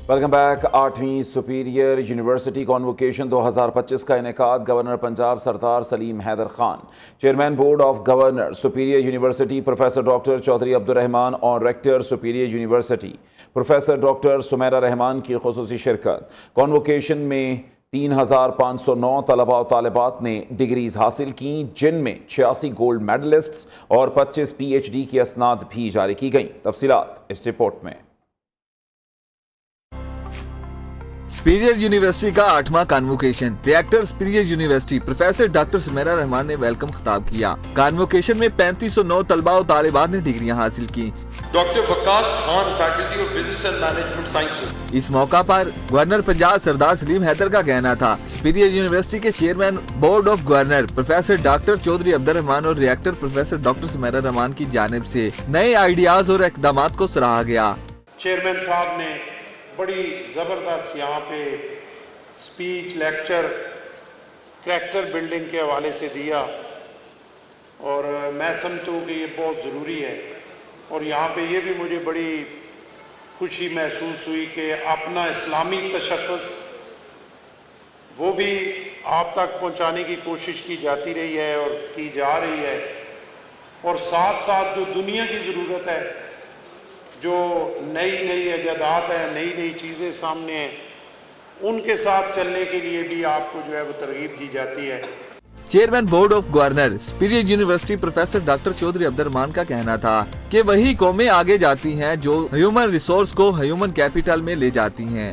Welcome back. 8वीं superior university convocation 2025 का इनेकाद governor Punjab Sardar Salim Haider Khan, chairman board of governor superior university professor doctor Chaudhry Abdurrahman और rector superior university professor doctor Sumera Rahman की खुसूसी शिरकत। कॉन्वोकेशन में 3,509 तलबा और तालिबात ने डिग्रीज हासिल की, जिनमें 86 गोल्ड मेडलिस्ट्स और 25 PhD की असनाद भी जारी की गई। तफसीलात इस रिपोर्ट में। सुपीरियर यूनिवर्सिटी का 8वां convocation. Rector superior university professor doctor Sumera Rahman ने वेलकम खिताब किया। कॉन्वोकेशन में 3,509 तलबा और तालिबात ने डिग्रियां हासिल की। Doctor Waqas Khan, faculty of business and management sciences. इस मौका पर गवर्नर पंजाब सरदार सलीम हैदर का कहना था, सुपीरियर यूनिवर्सिटी के chairman board of governor professor doctor Chaudhry Abdurrahman और rector professor doctor Sumera Rahman की जानिब से नए आइडियाज और इक़दामात को सराहा गया। चेयरमैन साहब ने बड़ी ज़बरदस्त यहाँ पे स्पीच, लेक्चर, करैक्टर बिल्डिंग के हवाले से दिया और मैं समझता हूँ कि ये बहुत ज़रूरी है। और यहाँ पे ये भी मुझे बड़ी खुशी महसूस हुई कि अपना इस्लामी तशख़्ख़ुस वो भी आप तक पहुँचाने की कोशिश की जाती रही है और की जा रही है। और साथ साथ जो दुनिया की ज़रूरत है, जो नई नई इजादात हैं, नई नई चीज़ें सामने हैं, उनके साथ चलने के लिए भी आपको जो है वो तरगीब दी जाती है। Chairman board of governor superior university professor doctor Chaudhry Abdurrahman का कहना था कि वही कौमें आगे जाती हैं जो ह्यूमन रिसोर्स को ह्यूमन कैपिटल में ले जाती हैं।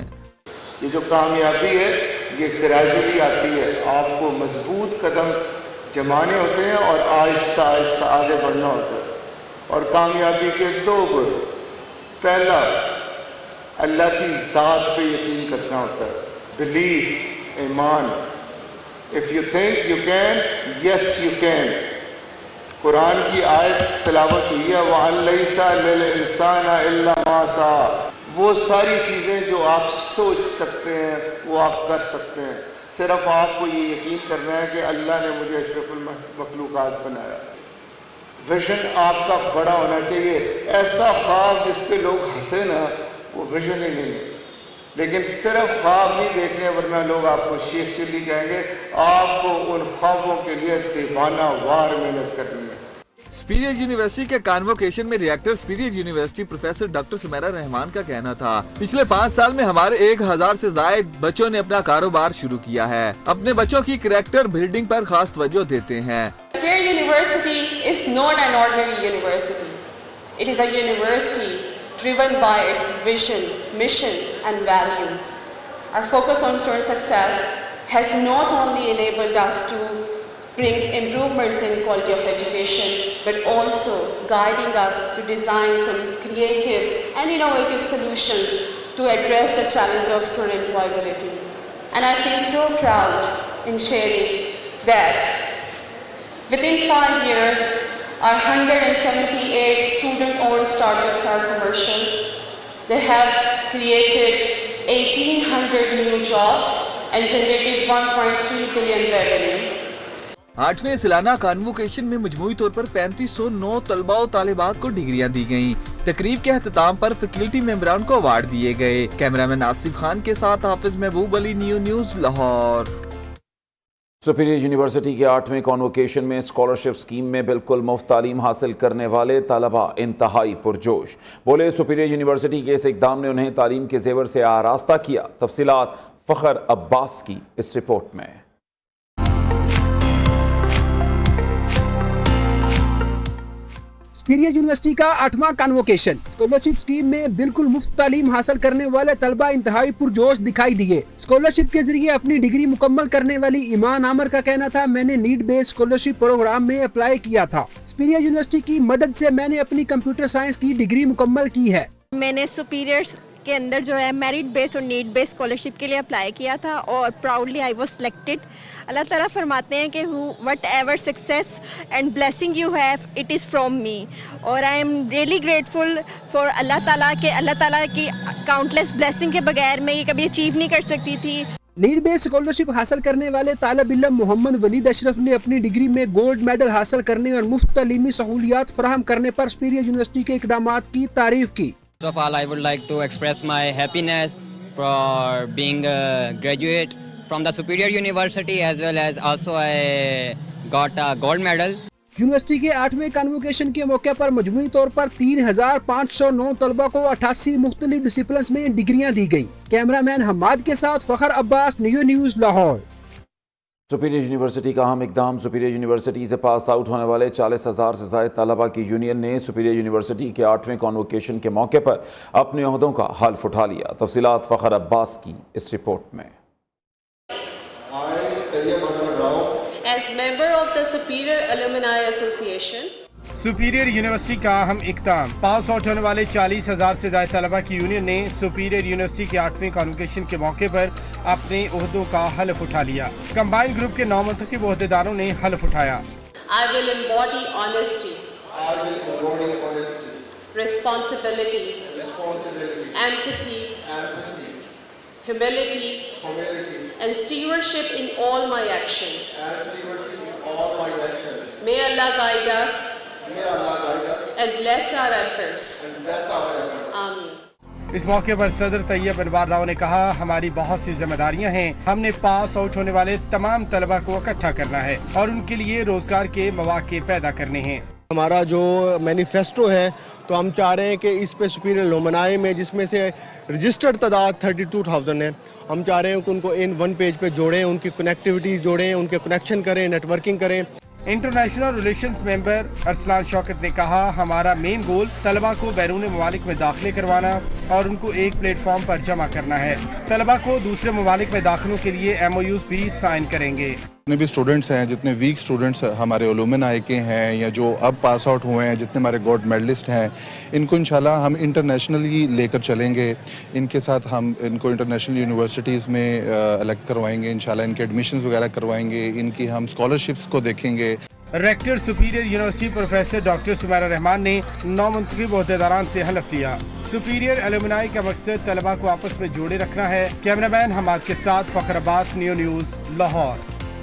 ये जो कामयाबी है ये ग्रेजुअली आती है, आपको मजबूत कदम जमाने होते हैं और आहिस्ता आहिस्ता आगे बढ़ना होता है। और कामयाबी के 2 गुण, पहला अल्लाह की ज़ात पे यकीन करना होता है, बिलीफ, ईमान। If you think you can, yes you can. कुरान की आयत तिलावत हुई है, वअन लैसा लिल इंसाना इल्ला मा सा। वो सारी चीज़ें जो आप सोच सकते हैं वो आप कर सकते हैं, सिर्फ आपको ये यकीन करना है कि अल्लाह ने मुझे अशरफुल मखलूक़ात बनाया। विजन आपका बड़ा होना चाहिए, ऐसा ख्वाब जिस पे लोग हंसे ना, वो विजन ही नहीं है। लेकिन सिर्फ ख्वाब नहीं देखने, वरना लोग आपको शेख चिल्ली कहेंगे। आपको उन ख्वाबों के लिए दीवाना वार मेहनत करनी है। सुपीरियर यूनिवर्सिटी के कॉन्वोकेशन में rector superior university professor doctor Sumera Rehman का कहना था, पिछले 5 साल में हमारे 1000 से जायद बच्चों ने अपना कारोबार शुरू किया है। अपने बच्चों की करैक्टर बिल्डिंग पर खास तवज्जो देते हैं। Superior University is not an ordinary university. It is a university driven by its vision, mission and values. Our focus on student success has not only enabled us to bring improvements in quality of education, but also guiding us to design some creative and innovative solutions to address the challenge of student employability. And I feel so proud in sharing that within 5 years, our 178 student-owned startups are commercial. They have created 1,800 new jobs and generated 1.3 billion revenue. 8वें सालाना convocation में मजमूई तौर पर 3,509 तलबा और तालिबात को डिग्रियां दी गयी। तकरीब के अख्ताम पर फैकल्टी मेंबरान को अवार्ड दिए गए। कैमरामैन आसिफ खान के साथ हाफिज महबूब Ali, news Lahore. Superior university के 8वें कॉन्वोकेशन में स्कॉलरशिप स्कीम में बिल्कुल मुफ्त तालीम हासिल करने वाले तलबा इंतहाई पुरजोश। बोले, सुपीरियर यूनिवर्सिटी के इस इक़दाम ने उन्हें तालीम के जेवर से आरास्ता किया। तफसीलात फ़खर अब्बास की इस रिपोर्ट में। सुपीरियर यूनिवर्सिटी का 8वां कॉन्वोकेशन। स्कॉलरशिप स्कीम में बिल्कुल मुफ्त तालीम हासिल करने वाले तलबा इंतहाई पुरजोश दिखाई दिए। स्कॉलरशिप के जरिए अपनी डिग्री मुकम्मल करने वाली ईमान आमर का कहना था, मैंने नीड बेस्ड स्कॉलरशिप प्रोग्राम में अप्लाई किया था। सुपीरियर यूनिवर्सिटी की मदद से मैंने अपनी कंप्यूटर साइंस की डिग्री मुकम्मल की है। मैंने सुपीरियर के अंदर जो है मेरिट बेस्ड और नीड बेस्ड स्कॉलरशिप के लिए अप्लाई किया था और proudly I was selected. Allah ताला फरमाते हैं कि whatever success and blessing you have it is from me, और I am really grateful for Allah ताला के अल्लाह ताला की काउंटलेस ब्लेसिंग के बगैर मैं ये कभी अचीव नहीं कर सकती थी। नीड बेस्ड स्कॉलरशिप हासिल करने वाले तालिब इल्म मोहम्मद वलीद अशरफ ने अपनी डिग्री में गोल्ड मेडल हासिल करने और मुफ्त तालीमी सहूलियात फराहम करने पर सुपीरियर यूनिवर्सिटी के इक़दामात की तारीफ की। First of all, I would like to express my happiness for being a graduate from the Superior University, as well as also I got a gold medal. University के 8वें कन्वोकेशन के मौके पर मजमूई तौर पर 3,509 तलबा को 88 मुख्तलिफ डिसिप्लिन्स में डिग्रियां दी गई। कैमरामैन हम्माद के साथ Fakhar Abbas, Neo News, Lahore. Superior university का अहम इकदाम। सुपीरियर यूनिवर्सिटी से पास आउट होने वाले 40,000 से ज़ायद तलबा की यूनियन ने सुपीरियर यूनिवर्सिटी के 8वें कॉन्वोकेशन के मौके पर अपने ओहदों का हल्फ उठा लिया। तफसीलात फखर अब्बास की इस रिपोर्ट में। As member of the Superior Alumni Association, superior university का अहम इक़दाम। पास आउट होने वाले 40,000 से ज़्यादा तलबा की यूनियन ने सुपीरियर यूनिवर्सिटी के 8वें कॉन्वोकेशन के मौके पर अपने ओहदों का हल्फ उठा लिया। कंबाइंड ग्रुप के 9 मुंतखब ओहदेदारों ने हल्फ उठाया। I will embody honesty, responsibility, empathy, humility, and stewardship in all my actions. May Allah guide us and bless our efforts. Amen. इस मौके पर सदर तैयब अनवार राव ने कहा, हमारी बहुत सी जिम्मेदारियां हैं। हमने पास आउट होने वाले तमाम तलबा को इकट्ठा करना है और उनके लिए रोजगार के मौके पैदा करने हैं। हमारा जो मैनिफेस्टो है तो हम चाह रहे हैं कि इस पे सुपीरियर एलुमनाई में, जिसमें से रजिस्टर्ड तादाद 32,000 है, हम चाह रहे हैं कि उनको इन वन पेज पे जोड़ें, उनकी कनेक्टिविटी जोड़ें, उनके कनेक्शन करें, नेटवर्किंग करें। International relations member Arsalan Shaukat ने कहा, हमारा मेन गोल तलबा को बैरून ममालिक में दाखिले करवाना और उनको एक प्लेटफॉर्म पर जमा करना है। तलबा को दूसरे ममालिक में दाखिलों के लिए MOUs भी साइन करेंगे। जितने भी स्टूडेंट्स हैं, जितने वीक स्टूडेंट्स हमारे एलुमनाई के हैं या जो अब पास आउट हुए हैं, जितने हमारे गोल्ड मेडलिस्ट हैं, इनको इंशाल्लाह हम इंटरनेशनली लेकर चलेंगे। इनके साथ हम इनको इंटरनेशनल यूनिवर्सिटीज़ में इलेक्ट करवाएंगे, इंशाल्लाह इनके एडमिशन्स वगैरह करवाएंगे, इनकी हम स्कॉलरशिप्स को देखेंगे। Rector superior university professor doctor Sumaira Rehman ने 9 मुंतखब ओहदेदारान से हल्फ लिया। सुपीरियर एलुमनाई का मकसद तलबा को आपस में जोड़े रखना है। कैमरामैन हमाद के साथ फखर अब्बास, नियो न्यूज़, लाहौर।